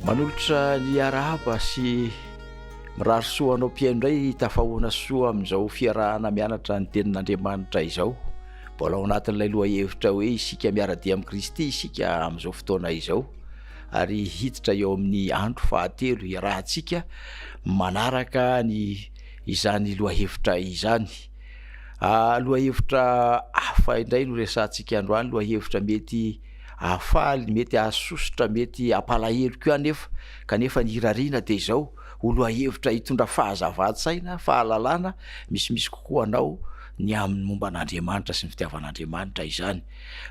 Manolotra ny arahaba sy mirary soa anao mpiaindray tafahoana soa amin'izao fiarahana mianatra ny tenin'Andriamanitra izao. Mbola ao anatin'ilay lohahevitra hoe isika miara-dia amin'i Kristy isika amin'izao fotoana izao, ary hiditra eo amin'ny andro fahatelo iarahantsika manaraka izany lohahevitra izany. Lohahevitra hafa indray no resantsika androany, lohahevitra mety ahafaly, mety ahasosotra, mety ampalahelo koa kanefa ny hirariana dia izao ho lohahevitra hitondra fahazavantsaina, fahalalana, misimisy kokoa anao ny amin'ny momba an'Andriamanitra sy ny fitiavan'Andriamanitra izany.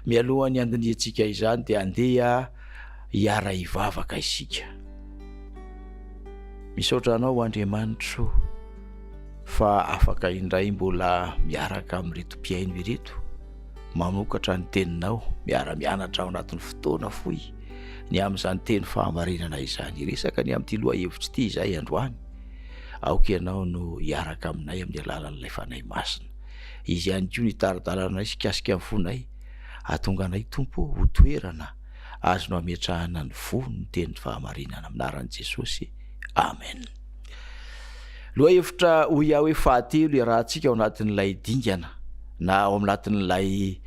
Mialohan'ny andiniantsika izany dia andeha hiara hivavaka isika. Misaotra anao Andriamanitra fa afaka indray mbola miaraka amin'ireto mpiaino ireto, mamokatra ny teninao, miara-mianatra ao anatin'ny fotoana fohy ny amin'izany teny fahamarinana izany. Resaka ny amin'ity lohahevitra ity izay androany, aoka ianao no hiaraka aminay amin'ny alalan'ilay fanahy masina. Izy ihany koa nitaridalana sikasika amin'ny fonay, hahatonga anay Tompo ho toerana azonao ametrahana ny vono ny teny fahamarinana aminaran'i Jesosy. Amen. Lohahevitra ho ia hoe fahatelo iarahantsika ao anatin'ilay dingana na ao anatin'ilay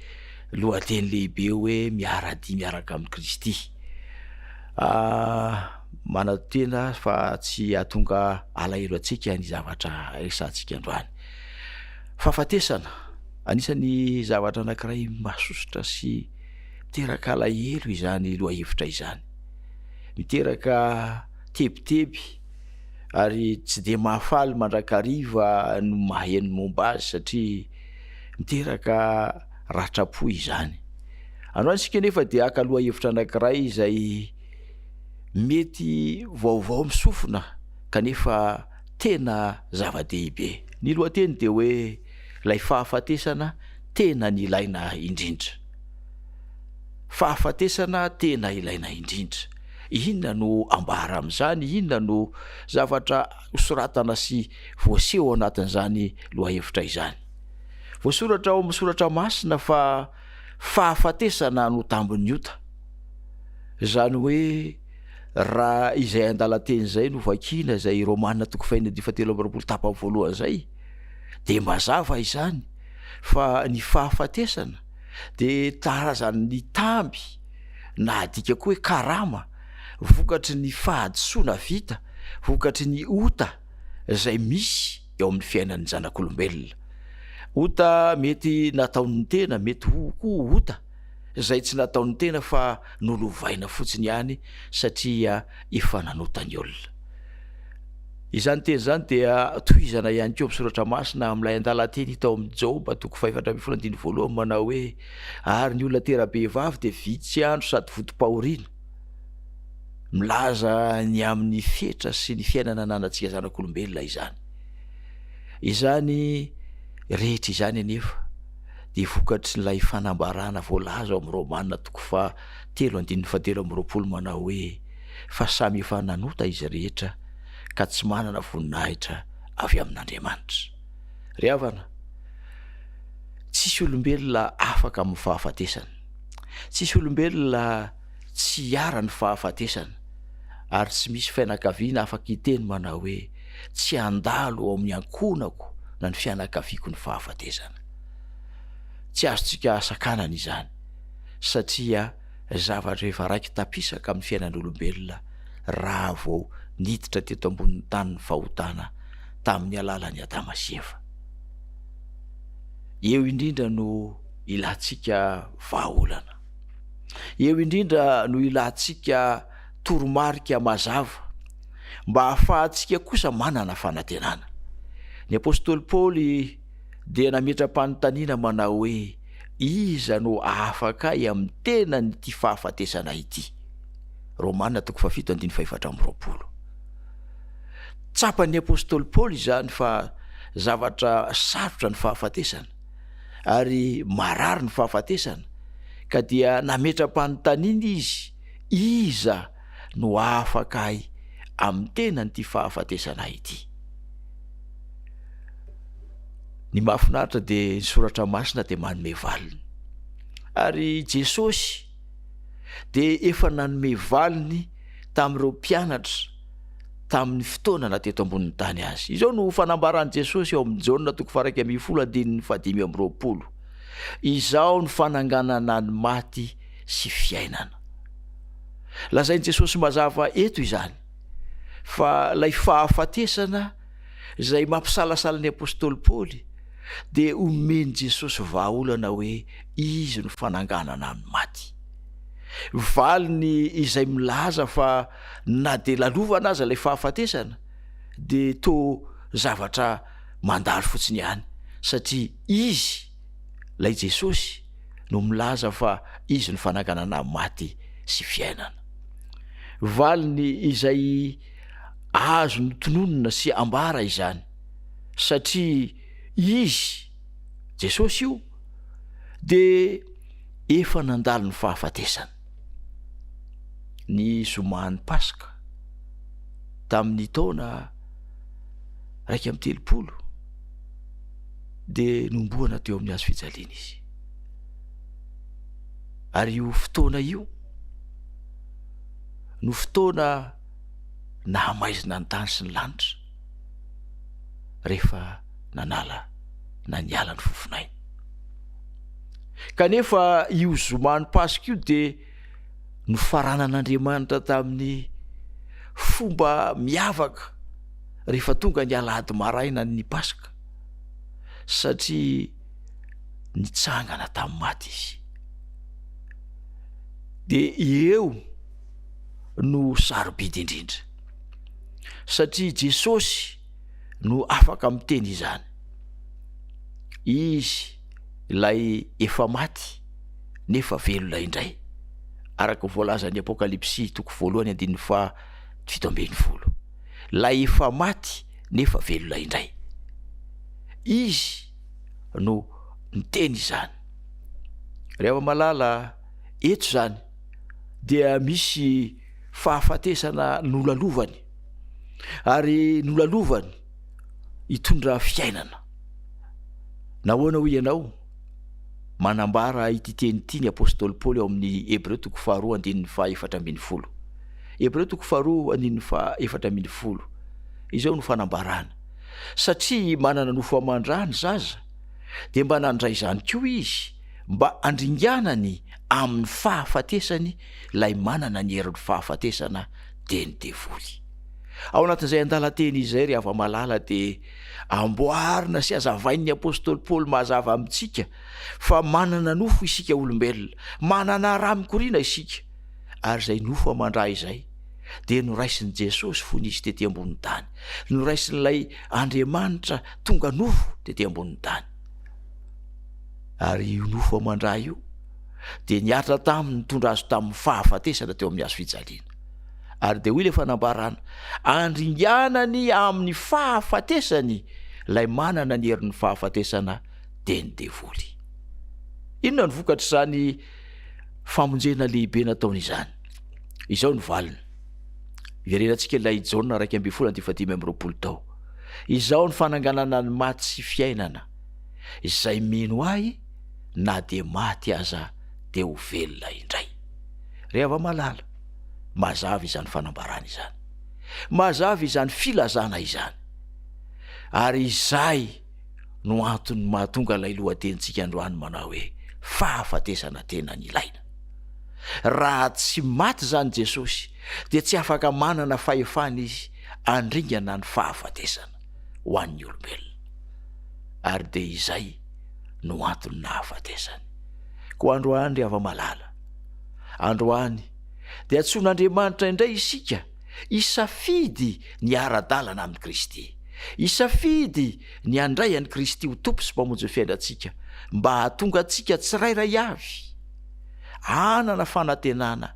lohateny lehibe hoe miara-dia miaraka amin'i Kristy. Manatena fa tsy hahatonga alahelo antsika ny zavatra resantsika androany. Fahafatesana, anisan'ny zavatra anankiray mahasosotra sy miteraka alahelo izany lohahevitra izany. Miteraka tebiteby ary tsy dia mahafaly mandrakariva no maheno momba azy satria miteraka ratrapo izany. Androany isika nefa dia aka lohahevitra anankiray izay mety vaovao misofina kanefa tena zava-dehibe. Ny lohateny dia hoe ilay fahafatesana tena ny ilaina indrindra. Fahafatesana tena ilaina indrindra. Inona no ambara amin'izany? Inona no zavatra soratana sy voaseho anatin'izany lohahevitra izany? Voasoratra ao amin'ny Soratra Masina fa fahafatesana no tambon'ny ota. Izany hoe raha izay an-dalan-teny izay no vakiana, izay Romanina 7:17 izay, dia mazava izany fa ny fahafatesana dia tarazan'ny tamby na adika koa hoe karama, vokatry ny fahadisoana vita, vokatry ny ota izay misy eo amin'ny fiainan'ny zanak'olombelona. Ota mety nataon'ny tena, mety koa ota izay tsy nataon'ny tena fa nolovaina fotsiny ihany satria efa nanotany olona. Izany teny izany dia tohizana ihany koa amin'ny Soratra Masina amin'ilay an-dalan-teny hita ao amin'ny Joba 4:1 manao hoe ary ny olona tera-behivavy dia vitsy andro sady votom-pahoriana. Milaza ny amin'ny fetra sy ny fiainana ananantsika zanak'olombelona izany. Izany rehetra izany anefa dia vokatry n'ilay fanambarana voalaza ao amin'ny Romanina 7:17 manao hoe fa samy efa nanota izy rehetra ka tsy manana voninahitra avy amin'Andriamanitra. Ry havana, tsisy olombelona afaka amin'ny fahafatesana. Tsisy olombelona tsy hiara ny fahafatesana, ary tsy misy fianakaviana afaka hiteny manao hoe tsy handalo ao amin'ny ankonako na ny fianakaviako ny fahafatesana. Tsy azontsika hasakanana izany satria zavatra efa raiky tapisaka amin'ny fiainan'olombelona raha vao niditra teto ambonin'ny tany ny fahotana tamin'ny alalan'ny Adama sy Eva. Eo indrindra no ilantsika vahaolana. Eo indrindra no ilantsika toromarika mazava mba hahafahantsika kosa manana fanantenana. Ny apôstôly Paoly dia nametra-panontaniana manao hoe iza no afaka amin'ny tena nyity fahafatesana ity. Romanina 7:2. Tsapan'ny apôstôly Paoly izany fa zavatra sarotra ny fahafatesana ary marary ny fahafatesana, ka dia nametra-panontaniana izy, iza no afaka amin'ny tena nyity fahafatesana ity. Ny mahafinaritra dia ny Soratra Masina dia manome valiny, ary Jesosy dia efa nanome valiny tamin'ireo mpianatra tamin'ny fotoana na teto ambonin'ny tany azy. Izao no fanambaran'i Jesosy eo amin'ny Jaona 1:20. Izao ny fananganana ny maty sy fiainana. Lazain'i Jesosy mazava eto izany fa lay fahafatesana izay mampisalasala ny apôstôly Paoly dia omeny Jesosy vahaolana hoe izy no fananganana ny maty. Valiny izay milaza fa na dia lalovana aza lay fahafatesana dia to zavatra mandalo fotsiny ihany satria izy lay Jesosy no milaza fa izy no fananganana ny maty sy fiainana. Valiny izay azo ny tononona sy ambara izany satria izy Jesosy io dia efa nandalo ny fahafatesana. Ny zoman'ny Paska tamin'ny taona 130 dia nomboana teo amin'ny hazo fijaliana izy. Ary io fotoana io no fotoana nahamaizina ny tany sy ny lanitra rehefa niala ny fofinainy. Kanefa io zoman'ny Paska io dia nofaranan'Andriamanitra tamin'ny fomba miavaka rehefa tonga ny alahady maraina ny Paska satria nitsangana tamin'ny maty izy. Dia eo no sarobidy indrindra satria Jesosy no afaka miteny izany. Izy ilay efa maty nefa velona indray araka voalazan'ny Apokalipsy 2:17. Lay efa maty nefa velona indray. Izy no miteny izany. Rehefa malala eto zany dia misy fahafatesana nolalovany ary nolalovany hitondra fiainana. Nahoana ho ianao manambara ity teny ity ny apôstôly Paoly ao amin'ny Hébreux 2:4. Hébreux 2:4. Izao no fanambarana. Satria manana nofo amandra ny zaza dia mba nandray izany koa izy mba andringanany amin'ny fahafatesany lay manana ny herin'ny fahafatesana dia ny devoly. Ao anatin'izay andalan-teny izay ry hava malala dia amboarina sy azavain'ny apôstôly Paoly mazava amintsika fa manana nofo isika olombelona, manana raha mikoriana isika, ary izay nofo amandra izay dia noraisin'i Jesosy fony izy tety ambonin'ny tany, noraisin'ilay Andriamanitra tonga nofo tety ambonin'ny tany. Ary io nofo amandra io dia niatra taminy nitondra azo tamin'ny fahafatesana teo amin'ny hazo fijaliana. Ary dia hoy ilay fanambarana, andringanany amin'ny fahafatesany lay manana ny herin'ny fahafatesana dia ny devoly. Inona ny vokatra izany famonjena lehibe nataon'izany? Izao ny valiny. Iverenantsika ilay Jaona 1:15. Izao ny fananganana ny maty sy fiainana, izay mino ahy na dia maty aza dia ho velona indray. Rehefa malala mazava izany fanambarana izany, mazava izany filazana izany, ary izay no antony mahatonga ilay lohatenitsika androany manao hoe fahafatesana tena ny ilaina. Raha tsy maty zany Jesosy dia tsy afaka manana fahefana izy andringana ny fahafatesana ho an'ny olombelona, ary dia izay no antony nahafatesany. Ko androany ry hava malala, androany dia antson'Andriamanitra indray isika isafidy ny ara-dalana amin'ny Kristy, isafidy ny andray an'i Kristy ho tompo sy mpamonjy fiainantsika, mba hahatonga antsika tsirairay avy hanana fanantenana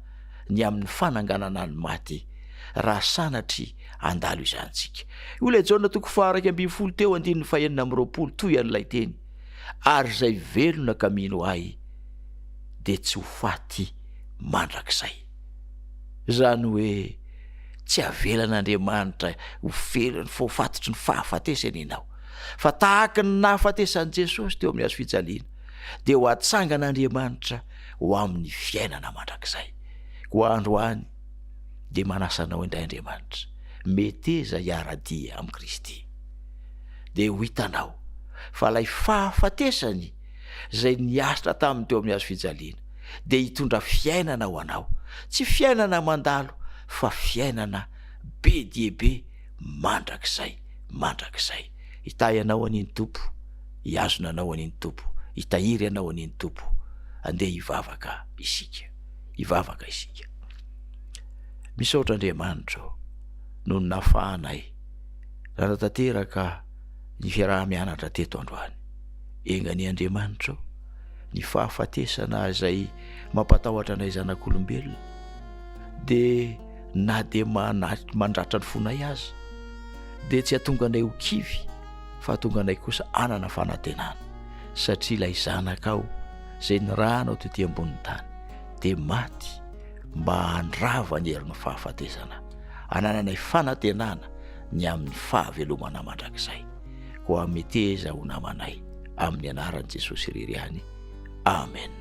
ny amin'ny fananganana ny maty raha sanatry andalo izantsika. Io ilay Jaona 2:20 teo 9:20 toy an'ilay teny, ary izay velona ka mino ahy dia tsy ho faty mandrakizay. Izany hoe tsy avelan'Andriamanitra ho velona fa ho fatotry ny fahafatesany ianao, fa tahaka ny nahafatesan'i Jesosy teo amin'ny hazo fijaliana dia ho atsangan'Andriamanitra ho amin'ny fiainana mandrakizay. Ko androany de manasanao indray Andriamanitra meteza hiara-dia amin'ny Kristy. De ho hitanao fa lay fahafatesany zay niasitra taminy teo amin'ny hazo fijaliana de hitondra fiainana ho anao, tsy fiainana mandalo fa fiainana be dia be mandrakizay. Hitay anao an'iny Tompo, hiazona anao an'iny Tompo, hitahiry anao an'iny Tompo. Andeha hivavaka isika. Misaotra Andriamanitra no nafahanay nanatanteraka ny fiaraha-mianatra teto androany. Engany Andriamanitra ny fahafatesana izay mampatahotra anay zanak'olombelona de na de mandratra ny fonay azy de tsy hatonga anay ho kivy fa hatonga anay kosa anana fanantenana, satria ilay zanakao zay niranao tety ambonin'ny tany de maty mba handrava ny herin'ny fahafatesana, anananay fanantenana ny amin'ny fahavelomana mandrakizay. Ko ameteza ho namanay amin'ny anaran'i Jesosy irery ihany. Amen.